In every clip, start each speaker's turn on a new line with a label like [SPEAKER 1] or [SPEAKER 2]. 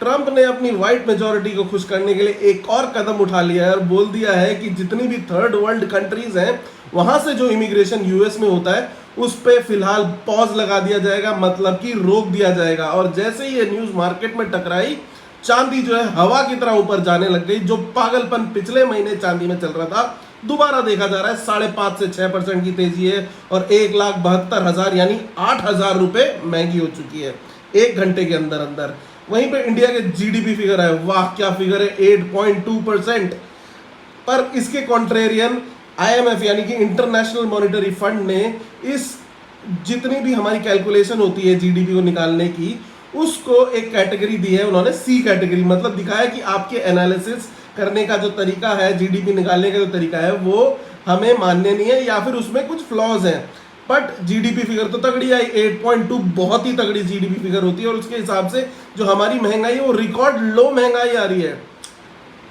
[SPEAKER 1] Trump ने अपनी white majority को खुश करने के लिए एक और कदम उठा लिया है और बोल दिया है कि जितनी भी थर्ड वर्ल्ड कंट्रीज हैं वहां से जो इमिग्रेशन यूएस में होता है उस पे फिलहाल पॉज लगा दिया जाएगा, मतलब कि रोक दिया जाएगा। और जैसे ही ये न्यूज मार्केट में टकराई, चांदी जो है हवा की तरह ऊपर जाने लग गई। जो पागलपन पिछले महीने चांदी में चल रहा था दोबारा देखा जा रहा है। 5.5 से 6% की तेजी है और 1,72,000 यानी 8,000 रुपए महंगी हो चुकी है एक घंटे के अंदर अंदर। वहीं पे इंडिया के जीडीपी फिगर है, वाह क्या फिगर है, 8.2%। पर इसके कॉन्ट्रेरियन आईएमएफ यानी कि इंटरनेशनल मॉनिटरी फंड ने इस जितनी भी हमारी कैलकुलेशन होती है जीडीपी को निकालने की, उसको एक कैटेगरी दी है उन्होंने, सी कैटेगरी। मतलब दिखाया कि आपके एनालिसिस करने का जो तरीका है, जीडीपी निकालने का जो तरीका है, वो हमें मान्य नहीं है या फिर उसमें कुछ फ्लॉज हैं। बट जीडीपी फिगर तो तगड़ी आई, 8.2 बहुत ही तगड़ी जीडीपी फिगर होती है। और उसके हिसाब से जो हमारी महंगाई है वो रिकॉर्ड लो महंगाई आ रही है।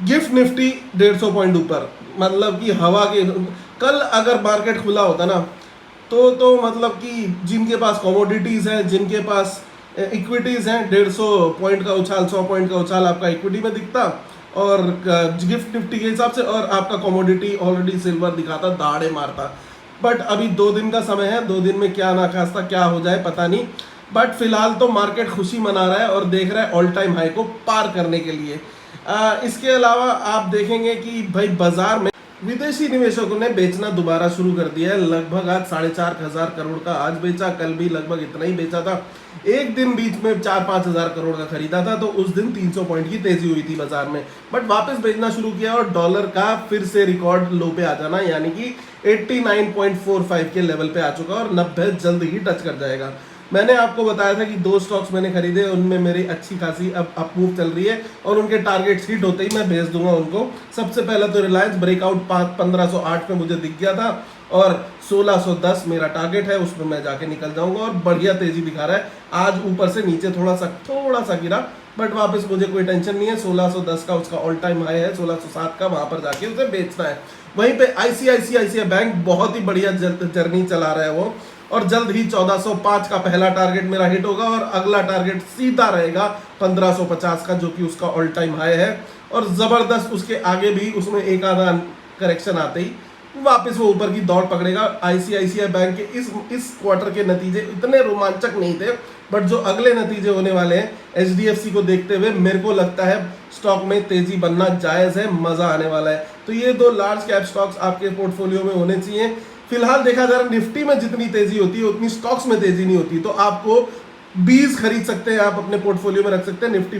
[SPEAKER 1] गिफ्ट निफ्टी 150 पॉइंट ऊपर, मतलब कि हवा के। कल अगर मार्केट खुला होता ना तो मतलब कि जिनके पास कमोडिटीज है, जिनके पास इक्विटीज हैं, 150 पॉइंट का उछाल, 100 पॉइंट का उछाल आपका इक्विटी में दिखता और गिफ्ट निफ्टी के हिसाब से, और आपका कमोडिटी ऑलरेडी सिल्वर दिखाता, दाड़े मारता। बट अभी 2 दिन का समय है, 2 दिन में क्या ना खास्ता क्या हो जाए पता नहीं। बट फिलहाल तो मार्केट खुशी मना रहा है और देख रहा है ऑल टाइम हाई को पार करने के लिए। इसके अलावा आप देखेंगे कि भाई बाजार में विदेशी निवेशकों ने बेचना दोबारा शुरू कर दिया है। लगभग आज 4,500 करोड़ का आज बेचा, कल भी लगभग इतना ही बेचा था। एक दिन बीच में 4-5 हजार करोड़ का खरीदा था, तो उस दिन 300 पॉइंट की तेजी हुई थी बाजार में। बट वापस बेचना शुरू किया और डॉलर का फिर से रिकॉर्ड लो पे आ जाना, यानी कि 89.45 के लेवल पे आ चुका और 90 जल्द ही टच कर जाएगा। मैंने आपको बताया था कि 2 स्टॉक्स मैंने खरीदे, उनमें मेरी अच्छी खासी अब अपमूव चल रही है और उनके टारगेट्स हिट होते ही मैं भेज दूंगा उनको। सबसे पहला तो रिलायंस ब्रेकआउट 1508 पे मुझे दिख गया था और 1610 मेरा टारगेट है, उसमें मैं जाके निकल जाऊंगा और बढ़िया तेजी दिखा रहा है। आज ऊपर से नीचे थोड़ा सा गिरा, बट वापस मुझे कोई टेंशन नहीं है। 1610 का उसका ऑल टाइम हाई है, 1607 का, वहां पर जाके उसे बेचना है। वहीं पे आईसीआईसीआई बैंक बहुत ही बढ़िया जर्नी चला रहा है वो, और जल्द ही 1405 का पहला टारगेट मेरा हिट होगा और अगला टारगेट सीधा रहेगा 1550 का, जो कि उसका ऑल टाइम हाई है। और जबरदस्त उसके आगे भी उसमें एक आधा करेक्शन आते ही वापस वो ऊपर की दौड़ पकड़ेगा। आईसीआईसीआई बैंक के इस क्वार्टर के नतीजे इतने रोमांचक नहीं थे, बट जो अगले नतीजे होने वाले हैं एचडीएफसी को देखते हुए मेरे को लगता है स्टॉक में तेजी बनना जायज है, मजा आने वाला है। तो ये 2 लार्ज कैप स्टॉक्स आपके पोर्टफोलियो में होने चाहिए। फिलहाल देखा जा रहा है निफ्टी में जितनी तेजी होती है उतनी स्टॉक्स में तेजी नहीं होती, तो आपको 20 खरीद सकते हैं, आप अपने पोर्टफोलियो में रख सकते हैं निफ्टी।